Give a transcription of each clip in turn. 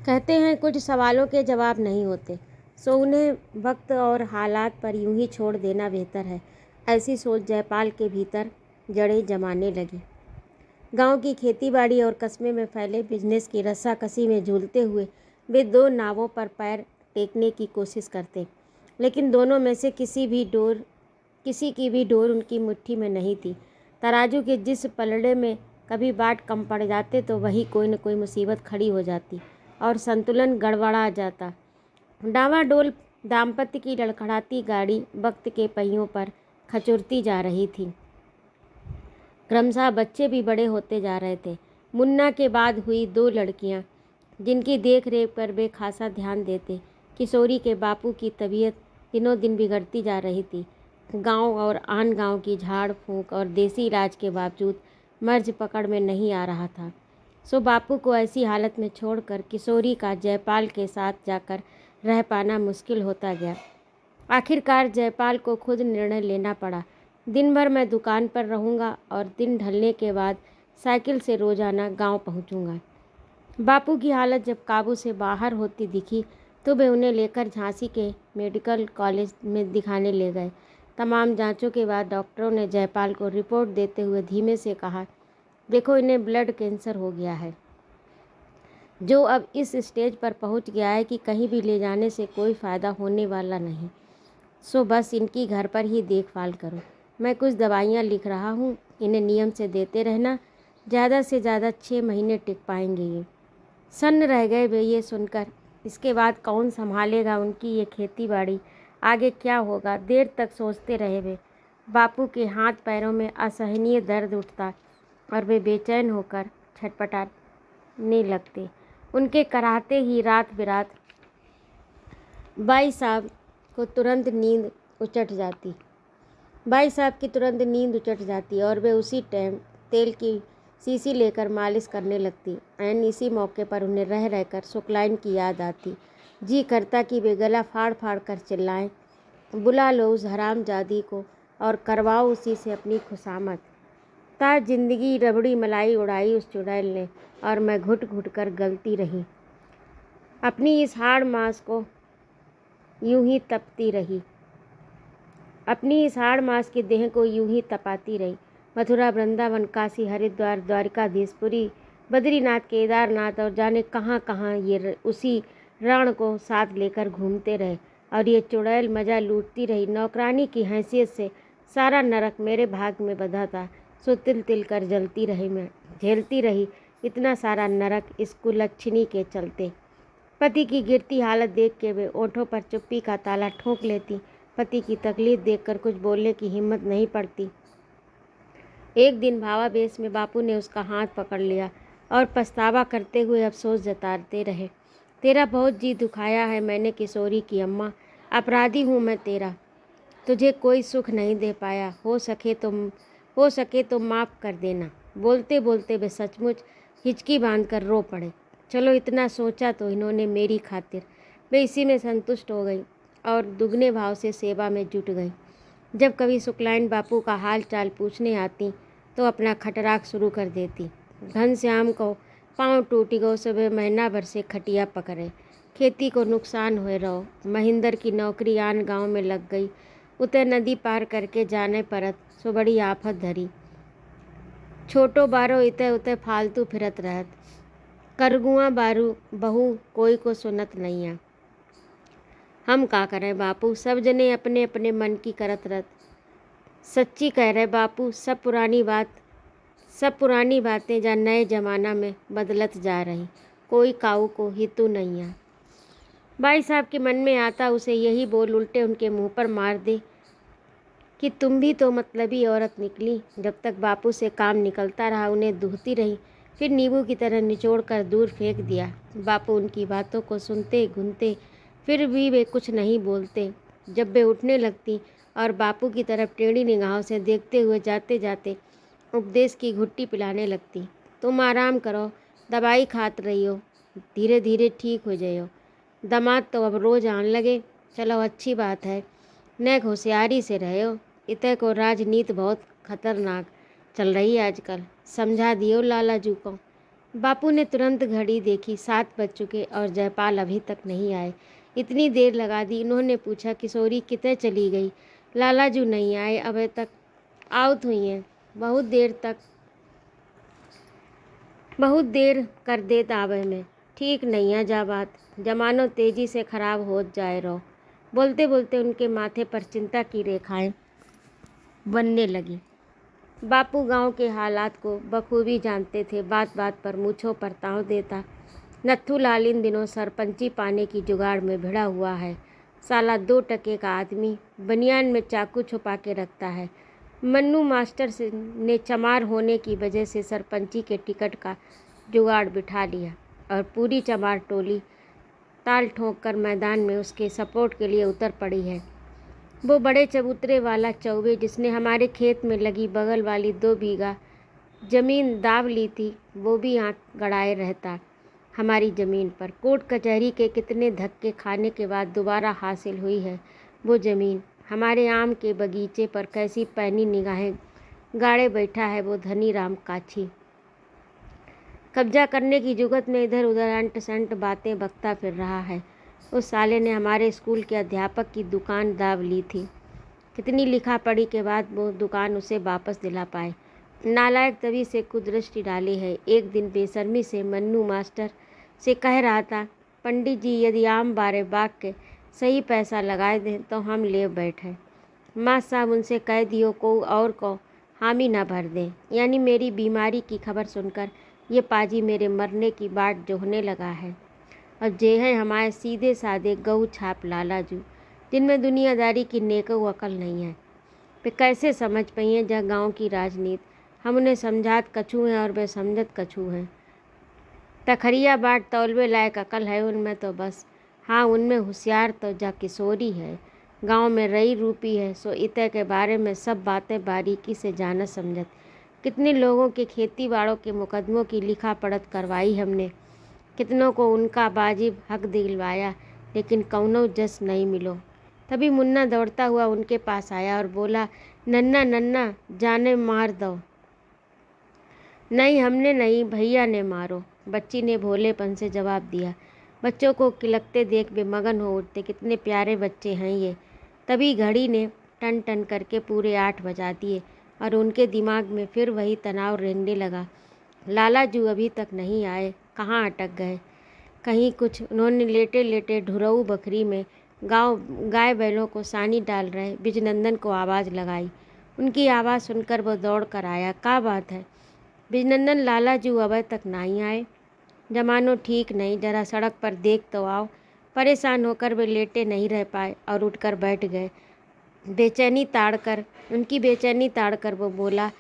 कहते हैं कुछ सवालों के जवाब नहीं होते, सो उन्हें वक्त और हालात पर यूं ही छोड़ देना बेहतर है। ऐसी सोच जयपाल के भीतर जड़ें जमाने लगी। गांव की खेतीबाड़ी और कस्बे में फैले बिजनेस की रस्साकसी में झूलते हुए वे दो नावों पर पैर टेकने की कोशिश करते, लेकिन दोनों में से किसी की भी डोर उनकी मुट्ठी में नहीं थी। तराजू के जिस पलड़े में कभी बाट कम पड़ जाते तो वही कोई न कोई मुसीबत खड़ी हो जाती और संतुलन गड़बड़ा जाता। डावाडोल दाम्पत्य की लड़खड़ाती गाड़ी वक्त के पहियों पर खचुरती जा रही थी। क्रमशः बच्चे भी बड़े होते जा रहे थे। मुन्ना के बाद हुई दो लड़कियां, जिनकी देख रेख पर वे खासा ध्यान देते। किशोरी के बापू की तबीयत दिनों दिन बिगड़ती जा रही थी। गांव और आन गांव की झाड़ फूंक और देसी इलाज के बावजूद मर्ज पकड़ में नहीं आ रहा था। सो बापू को ऐसी हालत में छोड़कर किशोरी का जयपाल के साथ जाकर रह पाना मुश्किल होता गया। आखिरकार जयपाल को खुद निर्णय लेना पड़ा। दिन भर मैं दुकान पर रहूँगा और दिन ढलने के बाद साइकिल से रोज़ाना गांव पहुँचूँगा। बापू की हालत जब काबू से बाहर होती दिखी तो वे उन्हें लेकर झांसी के मेडिकल कॉलेज में दिखाने ले गए। तमाम जांचों के बाद डॉक्टरों ने जयपाल को रिपोर्ट देते हुए धीमे से कहा, देखो इन्हें ब्लड कैंसर हो गया है, जो अब इस स्टेज पर पहुंच गया है कि कहीं भी ले जाने से कोई फ़ायदा होने वाला नहीं। सो बस इनकी घर पर ही देखभाल करो। मैं कुछ दवाइयाँ लिख रहा हूँ, इन्हें नियम से देते रहना। ज़्यादा से ज़्यादा 6 महीने टिक पाएंगे ये। सन्न रह गए वे ये सुनकर। इसके बाद कौन संभालेगा उनकी ये खेती बाड़ी, आगे क्या होगा, देर तक सोचते रहे वे। बापू के हाथ पैरों में असहनीय दर्द उठता और वे बेचैन होकर छटपटाने लगते। उनके कराहते ही रात बिरात बाई साहब को तुरंत नींद उचट जाती। बाई साहब की तुरंत नींद उचट जाती और वे उसी टाइम तेल की शीशी लेकर मालिश करने लगती। ऐन इसी मौके पर उन्हें रह रहकर सुकलाइन की याद आती। जी करता कि वे गला फाड़ फाड़ कर चिल्लाएं, बुला लो उस हरामजादी को और करवाओ उसी से अपनी खुशामद। ता जिंदगी रबड़ी मलाई उड़ाई उस चुड़ैल ने और मैं घुट घुट कर गलती रही। अपनी इस हाड़ मांस को यूं ही तपती रही, अपनी इस हाड़ मांस की देह को यूं ही तपाती रही। मथुरा, वृंदावन, काशी, हरिद्वार, द्वारिकाधीशपुरी, बद्रीनाथ, केदारनाथ और जाने कहाँ कहाँ ये उसी रण को साथ लेकर घूमते रहे और ये चुड़ैल मज़ा लूटती रही। नौकरानी की हैसियत से सारा नरक मेरे भाग में बंधा था, सो तिल तिल कर जलती रही, मैं झेलती रही इतना सारा नरक इस कुलच्छनी के चलते। पति की गिरती हालत देख के वे ओठों पर चुप्पी का ताला ठोंक लेती। पति की तकलीफ देखकर कुछ बोलने की हिम्मत नहीं पड़ती। एक दिन भावावेश में बापू ने उसका हाथ पकड़ लिया और पछतावा करते हुए अफसोस जताते रहे, तेरा बहुत जी दुखाया है मैंने किशोरी की अम्मा, अपराधी हूँ मैं तेरा, तुझे कोई सुख नहीं दे पाया, हो सके तो माफ़ कर देना। बोलते बोलते वे सचमुच हिचकी बांध कर रो पड़े। चलो इतना सोचा तो इन्होंने मेरी खातिर। वे इसी में संतुष्ट हो गई और दुगने भाव से सेवा में जुट गई। जब कभी सुकलाइन बापू का हाल चाल पूछने आती तो अपना खटराक शुरू कर देती। घनश्याम को पाँव टूटी गो, सुबह महीना भर से खटिया पकड़े, खेती को नुकसान हुए रहो, महेंद्र की नौकरी आन गांव में लग गई, उते नदी पार करके जाने परत सो बड़ी आफत धरी, छोटो बारो इते उते फालतू फिरत रहत, करगुआ बारू बहू कोई को सुनत नहीं है। हम का करें बापू, सब जने अपने अपने मन की करत रहत। सच्ची कह रहे बापू, सब पुरानी बातें जा नए ज़माना में बदलत जा रही, कोई काऊ को हितू नहीं है। भाई साहब के मन में आता उसे यही बोल उल्टे उनके मुंह पर मार दे कि तुम भी तो मतलबी औरत निकली। जब तक बापू से काम निकलता रहा उन्हें दुहती रही, फिर नींबू की तरह निचोड़ कर दूर फेंक दिया। बापू उनकी बातों को सुनते घुनते फिर भी वे कुछ नहीं बोलते। जब वे उठने लगती और बापू की तरफ टेढ़ी निगाहों से देखते हुए जाते जाते उपदेश की घुट्टी पिलाने लगती, तुम आराम करो, दवाई खात रही हो, धीरे धीरे ठीक हो जाइयो। दामाद तो अब रोज़ आने लगे, चलो अच्छी बात है, नेक होशियारी से रहे हो। इतने को राजनीति बहुत खतरनाक चल रही है आजकल, समझा दियो लाला जू को। बापू ने तुरंत घड़ी देखी, 7 बज चुके और जयपाल अभी तक नहीं आए। इतनी देर लगा दी। उन्होंने पूछा, किशोरी कितने चली गई? लालाजू नहीं आए अभी तक। आउट हुई हैं। बहुत देर कर देत आवे में। ठीक नहीं है जा बात। जमानो तेजी से खराब हो जाए रहो। बोलते बोलते उनके माथे पर चिंता की रेखाएं बनने लगी। बापू गांव के हालात को बखूबी जानते थे। बात बात पर मूँछों पर ताव देता। नत्थू लाल इन दिनों सरपंची पाने की जुगाड़ में भिड़ा हुआ है। साला 2 टके का आदमी बनियान में चाकू छुपा के रखता है। मन्नू मास्टर ने चमार होने की वजह से सरपंची के टिकट का जुगाड़ बिठा लिया और पूरी चमार टोली ताल ठोंक कर मैदान में उसके सपोर्ट के लिए उतर पड़ी है। वो बड़े चबूतरे वाला चौबे जिसने हमारे खेत में लगी बगल वाली 2 बीघा जमीन दाव ली थी, वो भी आंख गड़ाए रहता हमारी ज़मीन पर। कोर्ट कचहरी के कितने धक्के खाने के बाद दोबारा हासिल हुई है वो ज़मीन। हमारे आम के बगीचे पर कैसी पैनी निगाहें गाड़े बैठा है वो धनी राम काछी। कब्जा करने की जुगत में इधर उधर अंट संट बातें बकता फिर रहा है। उस साले ने हमारे स्कूल के अध्यापक की दुकान दाव ली थी। कितनी लिखा पढ़ी के बाद वो दुकान उसे वापस दिला पाए। नालायक तभी से कुदृष्टि डाली है। एक दिन बेशर्मी से मन्नू मास्टर से कह रहा था, पंडित जी यदि आम बारे बाग के सही पैसा लगाए दें तो हम ले बैठे। माँ साहब उनसे कह दियो को और को हामी ना भर दें। यानी मेरी बीमारी की खबर सुनकर ये पाजी मेरे मरने की बाट जोहने लगा है। और जे है हमारे सीधे साधे गऊ छाप लालाजू, जिनमें दुनियादारी की नेको अकल नहीं है। वे कैसे समझ पाई हैं जहाँ गाँव की राजनीति। हम उन्हें समझात कछू हैं और वे समझत कछू हैं। तखरिया बाट तौलवे लायक अकल है उनमें तो बस। हाँ, उनमें होशियार तो जा किशोरी है। गांव में रई रूपी है सो इतने के बारे में सब बातें बारीकी से जानत समझत। कितने लोगों के खेती बाड़ों के मुकदमों की लिखा पढ़त करवाई हमने। कितनों को उनका वाजिब हक दिलवाया, लेकिन कौनो जस नहीं मिलो। तभी मुन्ना दौड़ता हुआ उनके पास आया और बोला, नन्ना नन्ना जाने मार दो। नहीं, हमने नहीं, भैया ने मारो, बच्ची ने भोलेपन से जवाब दिया। बच्चों को किलकते देख वे मगन हो उठते। कितने प्यारे बच्चे हैं ये। तभी घड़ी ने टन टन करके पूरे 8 बजा दिए और उनके दिमाग में फिर वही तनाव रहने लगा। लालाजू अभी तक नहीं आए, कहाँ अटक गए? कहीं कुछ। उन्होंने लेटे लेटे ढुरऊ बकरी में गाय बैलों को सानी डाल रहे बिजनंदन को आवाज़ लगाई। उनकी आवाज़ सुनकर वो दौड़ कर आया। क्या बात है बिजनंदन, लालाजू अभी तक नहीं आए? जमानो ठीक नहीं, जरा सड़क पर देख तो आओ। परेशान होकर वे लेटे नहीं रह पाए और उठकर बैठ गए। उनकी बेचैनी ताड़कर वो बोला,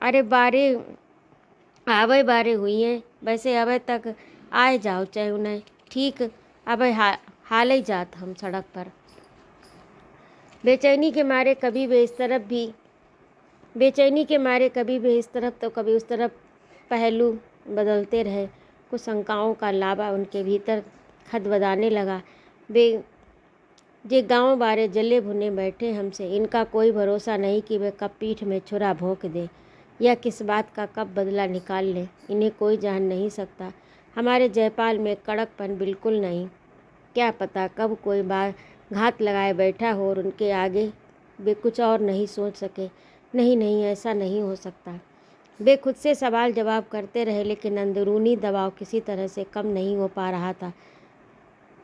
अरे बारे आवे बारे हुई हैं, वैसे अभी तक आए जाओ चाहे उन्हें। ठीक अबे हाल ही जात हम सड़क पर। बेचैनी के मारे कभी वे इस तरफ तो कभी उस तरफ पहलू बदलते रहे। कुछ शंकाओं का लावा उनके भीतर खदबदाने लगा। वे जे गांव बारे जले भुने बैठे हमसे, इनका कोई भरोसा नहीं कि वे कब पीठ में छुरा भोंक दे या किस बात का कब बदला निकाल ले। इन्हें कोई जान नहीं सकता। हमारे जयपाल में कड़कपन बिल्कुल नहीं। क्या पता कब कोई बार घात लगाए बैठा हो और उनके आगे वे कुछ और नहीं सोच सके। नहीं नहीं, ऐसा नहीं हो सकता। वे खुद से सवाल जवाब करते रहे, लेकिन अंदरूनी दबाव किसी तरह से कम नहीं हो पा रहा था।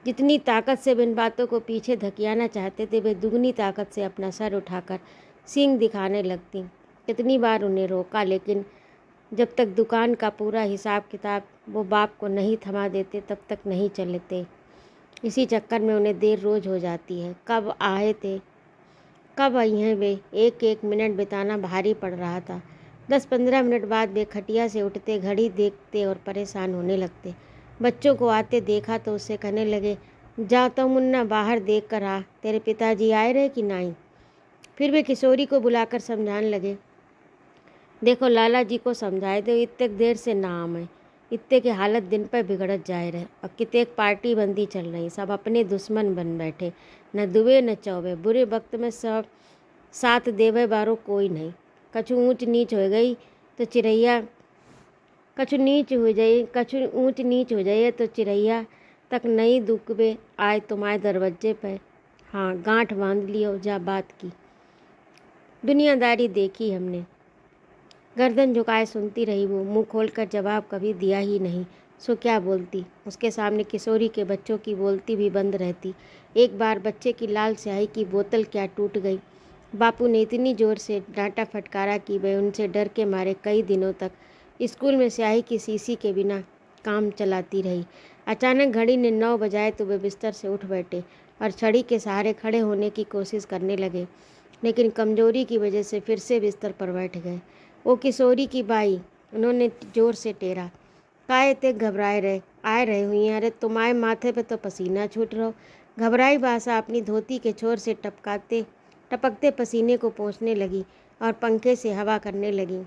जितनी ताकत से वे इन बातों को पीछे धकियाना चाहते थे, वे दुगनी ताकत से अपना सर उठाकर सींग दिखाने लगती। कितनी बार उन्हें रोका, लेकिन जब तक दुकान का पूरा हिसाब किताब वो बाप को नहीं थमा देते तब तक नहीं चलते। इसी चक्कर में उन्हें देर रोज हो जाती है। कब आए थे, कब आई हैं वे, एक एक मिनट बिताना भारी पड़ रहा था। 10-15 मिनट बाद वे खटिया से उठते, घड़ी देखते और परेशान होने लगते। बच्चों को आते देखा तो उससे कहने लगे, जा तो मुन्ना बाहर देख कर आ, तेरे पिताजी आए रहे कि नहीं। फिर वे किशोरी को बुलाकर समझाने लगे, देखो लाला जी को समझाए दो, इतने देर से ना आए, इतने की हालत दिन पर बिगड़त जाए रहे। और कितने पार्टी बंदी चल रही, सब अपने दुश्मन बन बैठे, न दुबे न चौबे। बुरे वक्त में सब साथ देवे बारो कोई नहीं। कछु ऊंच नीच हो गई तो चिड़ैया कछु ऊंच नीच हो जाइए तो चिड़ैया तक नहीं दुकबे आए तुम्हारे दरवाजे पे। हाँ, गांठ बांध लियो जा बात की। दुनियादारी देखी हमने। गर्दन झुकाए सुनती रही वो, मुंह खोलकर जवाब कभी दिया ही नहीं। सो क्या बोलती, उसके सामने किशोरी के बच्चों की बोलती भी बंद रहती। एक बार बच्चे की लाल स्याही की बोतल क्या टूट गई। बापू ने इतनी जोर से डांटा फटकारा कि वह उनसे डर के मारे कई दिनों तक स्कूल में स्याही की शीशी के बिना काम चलाती रही। अचानक घड़ी ने 9 बजाए तो वे बिस्तर से उठ बैठे और छड़ी के सहारे खड़े होने की कोशिश करने लगे, लेकिन कमजोरी की वजह से फिर से बिस्तर पर बैठ गए। ओ किशोरी की बाई, उन्होंने जोर से टेरा। काहे ते घबराए रहे हुई हैं? अरे तुम्हारे माथे पे तो पसीना छूट रहो। घबराई बासा अपनी धोती के छोर से टपकते पसीने को पोंछने लगी और पंखे से हवा करने लगी।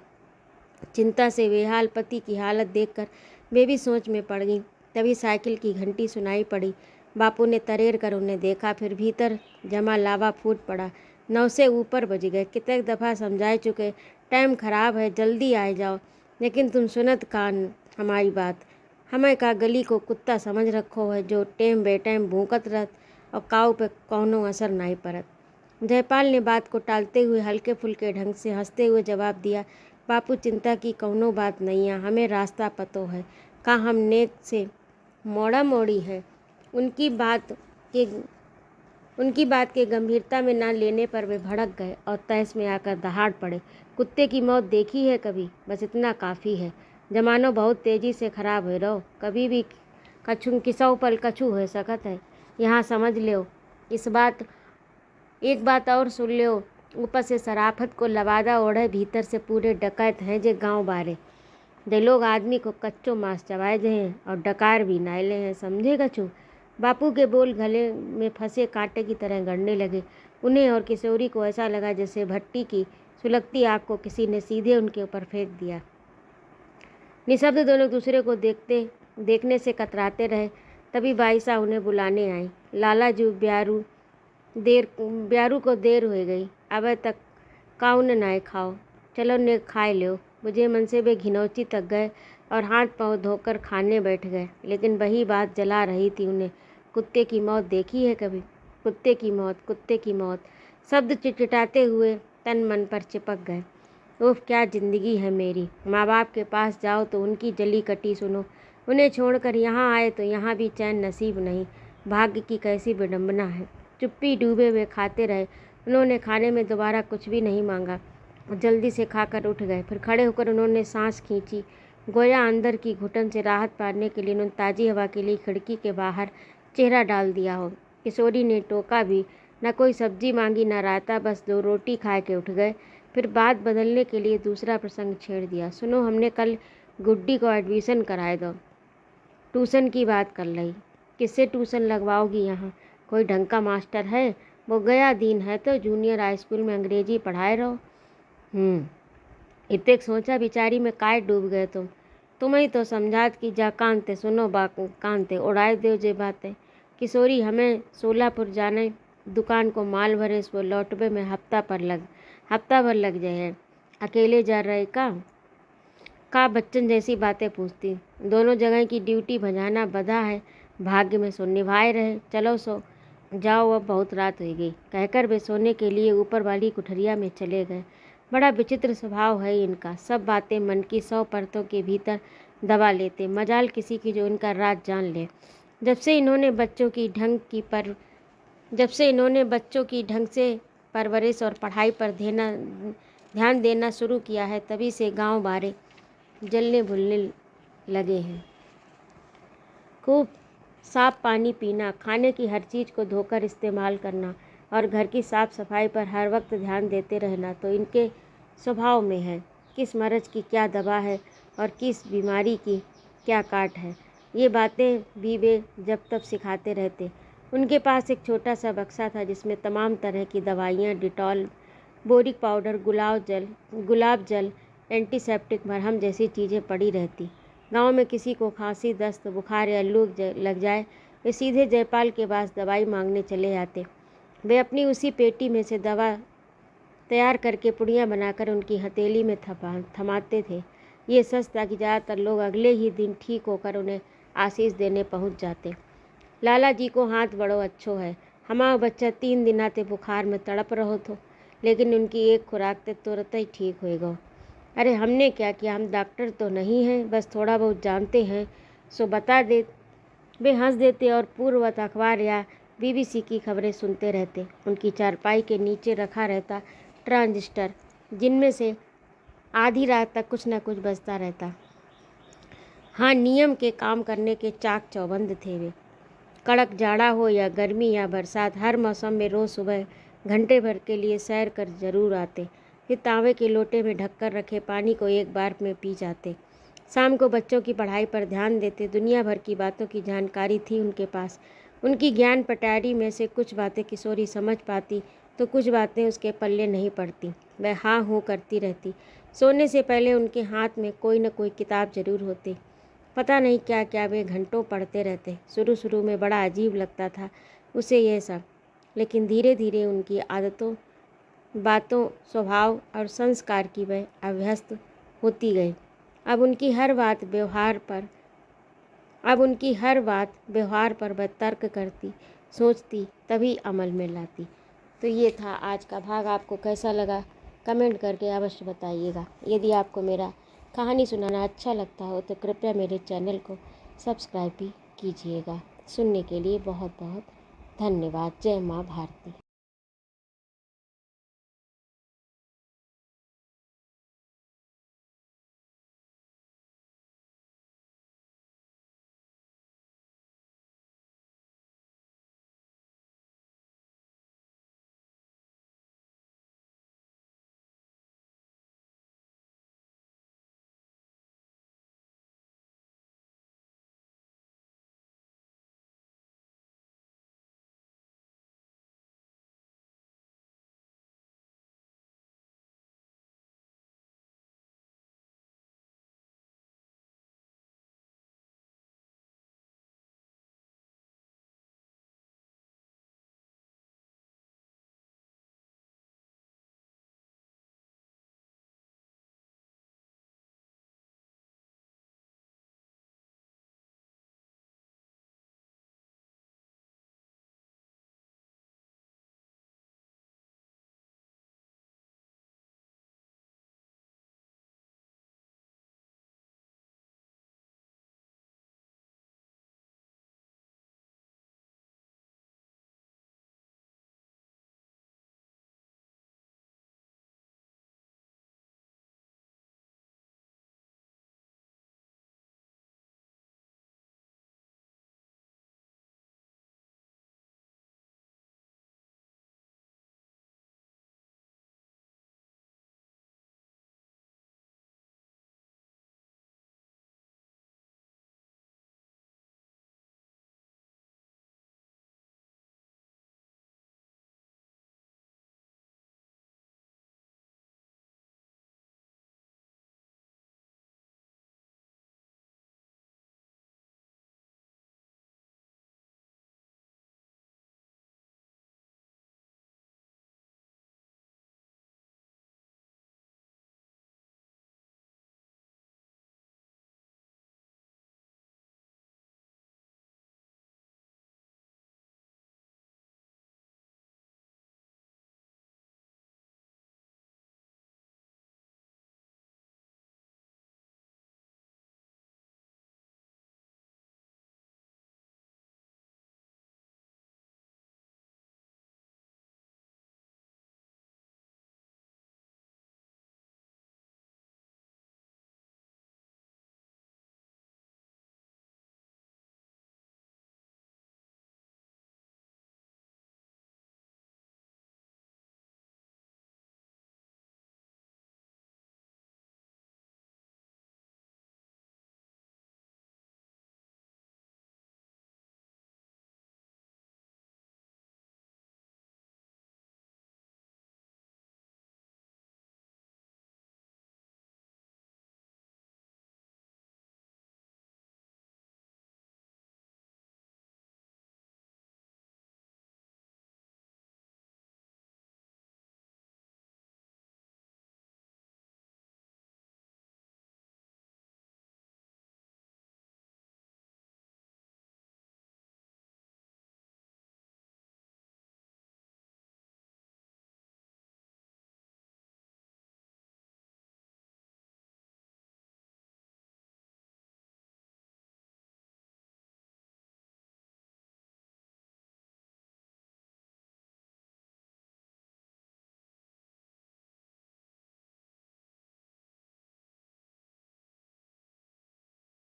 चिंता से बेहाल पति की हालत देखकर वे भी सोच में पड़ गई। तभी साइकिल की घंटी सुनाई पड़ी। बापू ने तरेर कर उन्हें देखा, फिर भीतर जमा लावा फूट पड़ा। 9 से ऊपर बज गए। कितने दफ़ा समझा चुके, टाइम खराब है, जल्दी आ जाओ, लेकिन तुम सुनत कान हमारी बात। हमें का गली को कुत्ता समझ रखो है, जो टेम बेटेम भूकत रहत और काऊ पे कौनो असर नहीं पड़त। जयपाल ने बात को टालते हुए हल्के फुल्के ढंग से हंसते हुए जवाब दिया, बापू चिंता की कौनो बात नहीं है, हमें रास्ता पतो है। का हम नेक से मोड़ा मोड़ी है। उनकी बात के गंभीरता में ना लेने पर वे भड़क गए और तहस में आकर दहाड़ पड़े। कुत्ते की मौत देखी है कभी? बस इतना काफ़ी है। जमानो बहुत तेज़ी से ख़राब हो रहो, कभी भी किसौ पल कछु हो सकत है। यहाँ समझ लो एक बात और सुन लो, ऊपर से शराफत को लवादा ओढ़े भीतर से पूरे डकैत हैं जे गांव बारे। जे लोग आदमी को कच्चो मांस चबाए जे हैं और डकार भी नायले हैं, समझे कछु? बापू के बोल गले में फंसे कांटे की तरह गड़ने लगे। उन्हें और किशोरी को ऐसा लगा जैसे भट्टी की सुलगती आग को किसी ने सीधे उनके ऊपर फेंक दिया। निशब्द दोनों दूसरे को देखने से कतराते रहे। तभी बाईसा उन्हें बुलाने आई। लाला जी, ब्यारू को देर हो गई, अब तक काऊ ने नाय खाओ, चलो ने खाए लो। मुझे मन से वे घिनौची तक गए और हाथ पांव धोकर खाने बैठ गए, लेकिन वही बात जला रही थी उन्हें। कुत्ते की मौत देखी है कभी? कुत्ते की मौत शब्द चिटचिटाते हुए तन मन पर चिपक गए। उफ, क्या ज़िंदगी है मेरी। माँ बाप के पास जाओ तो उनकी जली कटी सुनो, उन्हें छोड़कर यहाँ आए तो यहाँ भी चैन नसीब नहीं। भाग्य की कैसी विडंबना है। चुप्पी डूबे हुए खाते रहे। उन्होंने खाने में दोबारा कुछ भी नहीं मांगा और जल्दी से खाकर उठ गए। फिर खड़े होकर उन्होंने सांस खींची, गोया अंदर की घुटन से राहत पाने के लिए उन्होंने ताज़ी हवा के लिए खिड़की के बाहर चेहरा डाल दिया हो। किशोरी ने टोका भी, न कोई सब्जी मांगी न रायता, बस 2 रोटी खा के उठ गए। फिर बात बदलने के लिए दूसरा प्रसंग छेड़ दिया, सुनो, हमने कल गुड्डी को एडमिशन कराए दो, ट्यूशन की बात कर रही। किससे ट्यूशन लगवाओगी? यहाँ कोई ढंग का मास्टर है? वो गया दिन है तो जूनियर हाई स्कूल में अंग्रेजी पढ़ाए रहो। इतने सोचा बिचारी में काय डूब गए तुम्हें तो समझात कि जा कानते सुनो कानते उड़ाए दो जे बातें। किशोरी, हमें सोलापुर जाने, दुकान को माल भरे वो लौटबे में हफ्ता भर लग जाए है। अकेले जा रहे का बच्चन जैसी बातें पूछती। दोनों जगह की ड्यूटी बजाना बधा है, भाग्य में सो निभाए रहे। चलो सो जाओ, अब बहुत रात हो गई, कहकर वे सोने के लिए ऊपर वाली कुठरिया में चले गए। बड़ा विचित्र स्वभाव है इनका, सब बातें मन की 100 परतों के भीतर दबा लेते। मजाल किसी की जो इनका राज जान ले। जब से इन्होंने बच्चों की ढंग से परवरिश और पढ़ाई पर ध्यान देना शुरू किया है, तभी से गांव बारे जलने भुलने लगे हैं। खूब साफ पानी पीना, खाने की हर चीज़ को धोकर इस्तेमाल करना और घर की साफ सफाई पर हर वक्त ध्यान देते रहना तो इनके स्वभाव में है। किस मर्ज की क्या दवा है और किस बीमारी की क्या काट है, ये बातें भी वे जब तब सिखाते रहते। उनके पास एक छोटा सा बक्सा था जिसमें तमाम तरह की दवाइयाँ, डिटॉल, बोरिक पाउडर, गुलाब जल, एंटीसेप्टिक मरहम जैसी चीज़ें पड़ी रहती। गांव में किसी को खांसी, दस्त, बुखार या लू लग जाए, वे सीधे जयपाल के पास दवाई मांगने चले जाते। वे अपनी उसी पेटी में से दवा तैयार करके पुड़ियाँ बनाकर उनकी हथेली में थमाते थे। ये सच था कि ज़्यादातर लोग अगले ही दिन ठीक होकर उन्हें आशीष देने पहुंच जाते। लाला जी को हाथ बड़ो अच्छो है, हमारो बच्चा 3 दिन आते बुखार में तड़प रहो थो, लेकिन उनकी एक खुराक ते तुरंत ही ठीक हो गो। अरे हमने क्या किया, हम डॉक्टर तो नहीं हैं, बस थोड़ा बहुत जानते हैं, सो बता दे। वे हंस देते और पूर्ववत अखबार या बीबीसी की खबरें सुनते रहते। उनकी चारपाई के नीचे रखा रहता ट्रांजिस्टर, जिनमें से आधी रात तक कुछ न कुछ बजता रहता। हाँ, नियम के काम करने के चाक चौबंद थे वे। कड़क जाड़ा हो या गर्मी या बरसात, हर मौसम में रोज़ सुबह घंटे भर के लिए सैर कर जरूर आते, फिर तांबे के लोटे में ढककर रखे पानी को एक बार में पी जाते। शाम को बच्चों की पढ़ाई पर ध्यान देते। दुनिया भर की बातों की जानकारी थी उनके पास। उनकी ज्ञान पटारी में से कुछ बातें किशोरी समझ पाती तो कुछ बातें उसके पल्ले नहीं पड़ती। वह हाँ हूँ करती रहती। सोने से पहले उनके हाथ में कोई न कोई किताब जरूर होती। पता नहीं क्या क्या वे घंटों पढ़ते रहते। शुरू शुरू में बड़ा अजीब लगता था उसे यह सब, लेकिन धीरे धीरे उनकी आदतों, बातों, स्वभाव और संस्कार की वह अभ्यस्त होती गई। अब उनकी हर बात व्यवहार पर वह तर्क करती, सोचती, तभी अमल में लाती। तो ये था आज का भाग। आपको कैसा लगा कमेंट करके अवश्य बताइएगा। यदि आपको मेरा कहानी सुनाना अच्छा लगता हो तो कृपया मेरे चैनल को सब्सक्राइब भी कीजिएगा। सुनने के लिए बहुत बहुत धन्यवाद। जय माँ भारती।